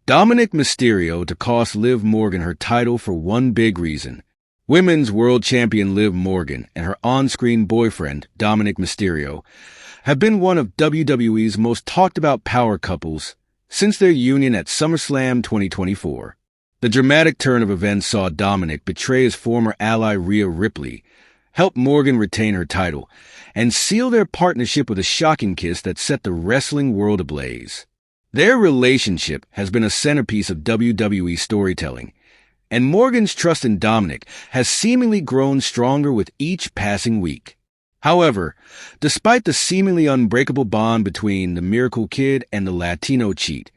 Dominik Mysterio to cost Liv Morgan her title for one big reason. Women's world champion Liv Morgan and her on-screen boyfriend, Dominik Mysterio, have been one of WWE's most talked-about power couples since their union at SummerSlam 2024. The dramatic turn of events saw Dominik betray his former ally Rhea Ripley, help Morgan retain her title, and seal their partnership with a shocking kiss that set the wrestling world ablaze. Their relationship has been a centerpiece of WWE storytelling, and Morgan's trust in Dominik has seemingly grown stronger with each passing week. However, despite the seemingly unbreakable bond between the Miracle Kid and the Latino cheat,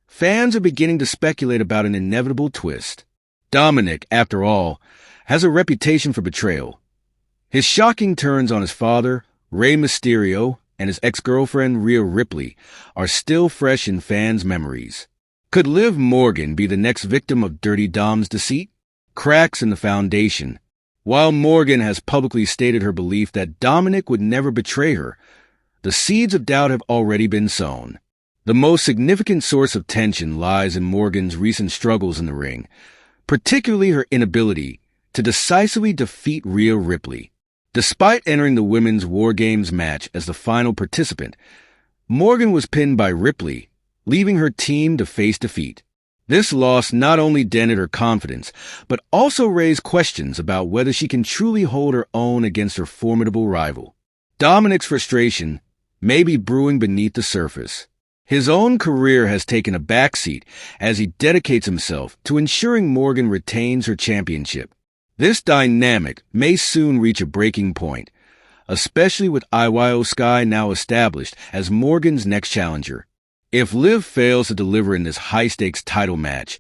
fans are beginning to speculate about an inevitable twist. Dominik, after all, has a reputation for betrayal. His shocking turns on his father, Rey Mysterio, and his ex-girlfriend Rhea Ripley are still fresh in fans' memories. Could Liv Morgan be the next victim of Dirty Dom's deceit? Cracks in the foundation. While Morgan has publicly stated her belief that Dominik would never betray her, the seeds of doubt have already been sown. The most significant source of tension lies in Morgan's recent struggles in the ring, particularly her inability to decisively defeat Rhea Ripley. Despite entering the Women's War Games match as the final participant, Morgan was pinned by Ripley, leaving her team to face defeat. This loss not only dented her confidence, but also raised questions about whether she can truly hold her own against her formidable rival. Dominik's frustration may be brewing beneath the surface. His own career has taken a backseat as he dedicates himself to ensuring Morgan retains her championship. This dynamic may soon reach a breaking point, especially with Io Sky now established as Morgan's next challenger. If Liv fails to deliver in this high-stakes title match,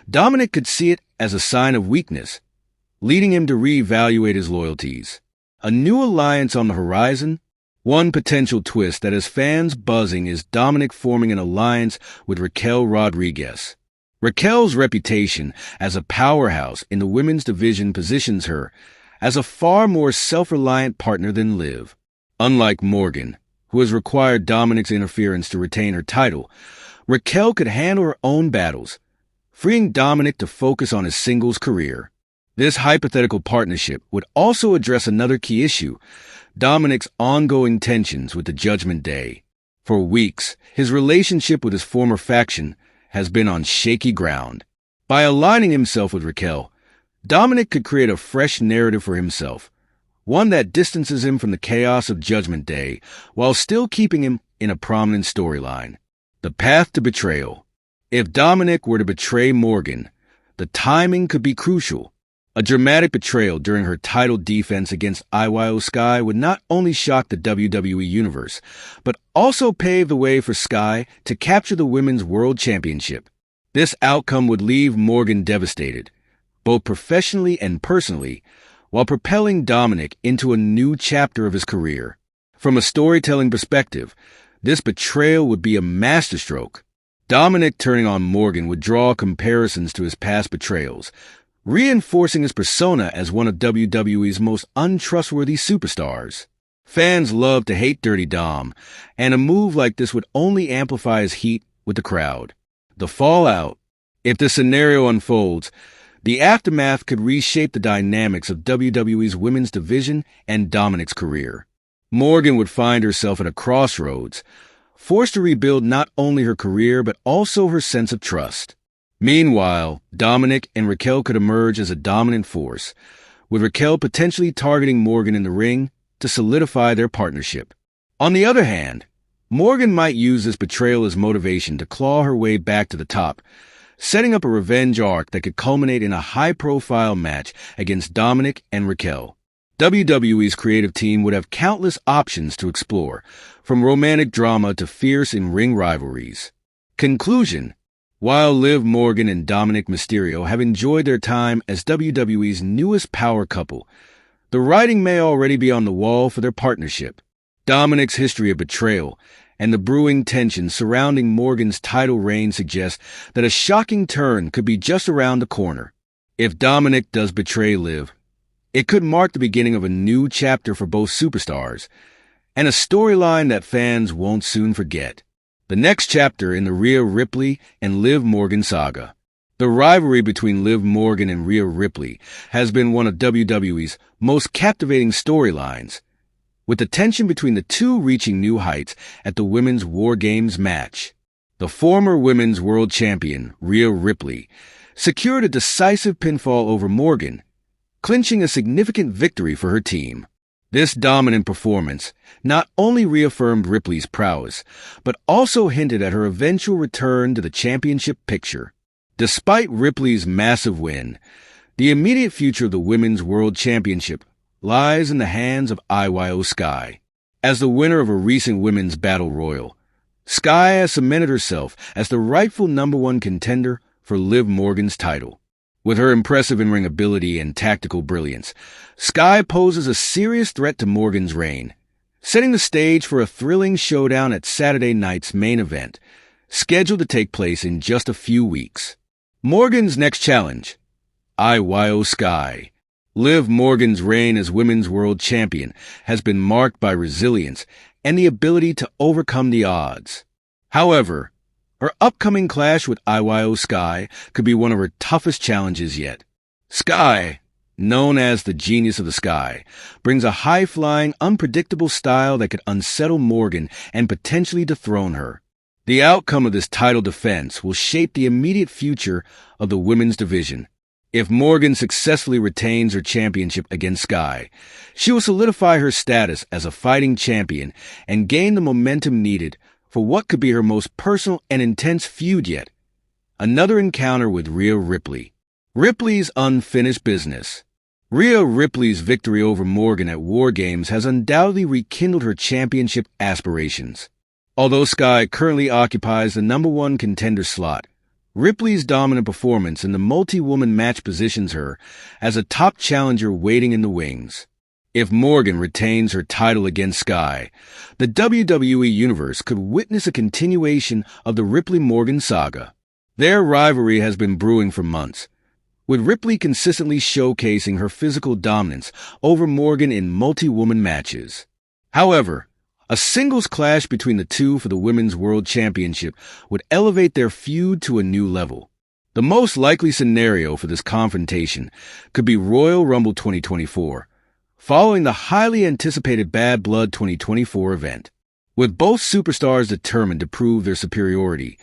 Dominik could see it as a sign of weakness, leading him to reevaluate his loyalties. A new alliance on the horizon? One potential twist that has fans buzzing is Dominik forming an alliance with Raquel Rodriguez. Raquel's reputation as a powerhouse in the women's division positions her as a far more self-reliant partner than Liv. Unlike Morgan, who has required Dominik's interference to retain her title, Raquel could handle her own battles, freeing Dominik to focus on his singles career. This hypothetical partnership would also address another key issue, Dominik's ongoing tensions with the Judgment Day. For weeks, his relationship with his former faction has been on shaky ground. By aligning himself with Raquel, Dominik could create a fresh narrative for himself, one that distances him from the chaos of Judgment Day while still keeping him in a prominent storyline. The path to betrayal. If Dominik were to betray Morgan, the timing could be crucial. A dramatic betrayal during her title defense against Io Sky would not only shock the WWE Universe, but also pave the way for Sky to capture the Women's World Championship. This outcome would leave Morgan devastated, both professionally and personally, while propelling Dominik into a new chapter of his career. From a storytelling perspective, this betrayal would be a masterstroke. Dominik turning on Morgan would draw comparisons to his past betrayals, reinforcing his persona as one of WWE's most untrustworthy superstars. Fans love to hate Dirty Dom, and a move like this would only amplify his heat with the crowd. The fallout. If the scenario unfolds, the aftermath could reshape the dynamics of WWE's women's division and Dominik's career. Morgan would find herself at a crossroads, forced to rebuild not only her career but also her sense of trust. Meanwhile, Dominik and Raquel could emerge as a dominant force, with Raquel potentially targeting Morgan in the ring to solidify their partnership. On the other hand, Morgan might use this betrayal as motivation to claw her way back to the top, setting up a revenge arc that could culminate in a high-profile match against Dominik and Raquel. WWE's creative team would have countless options to explore, from romantic drama to fierce in-ring rivalries. Conclusion. While Liv Morgan and Dominik Mysterio have enjoyed their time as WWE's newest power couple, the writing may already be on the wall for their partnership. Dominik's history of betrayal and the brewing tension surrounding Morgan's title reign suggest that a shocking turn could be just around the corner. If Dominik does betray Liv, it could mark the beginning of a new chapter for both superstars, and a storyline that fans won't soon forget. the next chapter in the Rhea Ripley and Liv Morgan saga. The rivalry between Liv Morgan and Rhea Ripley has been one of WWE's most captivating storylines, with the tension between the two reaching new heights at the Women's War Games match. The former Women's World Champion, Rhea Ripley, secured a decisive pinfall over Morgan, clinching a significant victory for her team. This dominant performance not only reaffirmed Ripley's prowess, but also hinted at her eventual return to the championship picture. Despite Ripley's massive win, the immediate future of the Women's World Championship lies in the hands of IYO Sky. As the winner of a recent Women's Battle Royal, Sky has cemented herself as the rightful #1 contender for Liv Morgan's title. With her impressive in-ring ability and tactical brilliance, Sky poses a serious threat to Morgan's reign, setting the stage for a thrilling showdown at Saturday night's main event, scheduled to take place in just a few weeks. Morgan's next challenge, IYO Sky. Liv Morgan's reign as Women's World Champion has been marked by resilience and the ability to overcome the odds. However, her upcoming clash with IYO Sky could be one of her toughest challenges yet. Sky, known as the Genius of the Sky, brings a high-flying, unpredictable style that could unsettle Morgan and potentially dethrone her. The outcome of this title defense will shape the immediate future of the women's division. If Morgan successfully retains her championship against Sky, she will solidify her status as a fighting champion and gain the momentum needed for what could be her most personal and intense feud yet, another encounter with Rhea Ripley. Ripley's unfinished business. Rhea Ripley's victory over Morgan at War Games has undoubtedly rekindled her championship aspirations. Although Sky currently occupies the #1 contender slot, Ripley's dominant performance in the multi-woman match positions her as a top challenger waiting in the wings. If Morgan retains her title against Sky, the WWE Universe could witness a continuation of the Ripley-Morgan saga. Their rivalry has been brewing for months, with Ripley consistently showcasing her physical dominance over Morgan in multi-woman matches. However, a singles clash between the two for the Women's World Championship would elevate their feud to a new level. The most likely scenario for this confrontation could be Royal Rumble 2024, following the highly anticipated Bad Blood 2024 event. With both superstars determined to prove their superiority,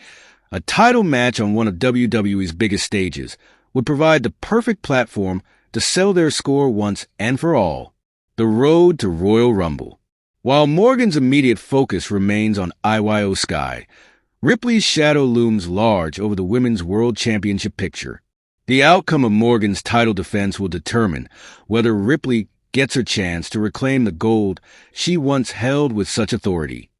a title match on one of WWE's biggest stages would provide the perfect platform to settle their score once and for all. The road to Royal Rumble. While Morgan's immediate focus remains on IYO Sky, Ripley's shadow looms large over the Women's World Championship picture. The outcome of Morgan's title defense will determine whether Ripley gets her chance to reclaim the gold she once held with such authority.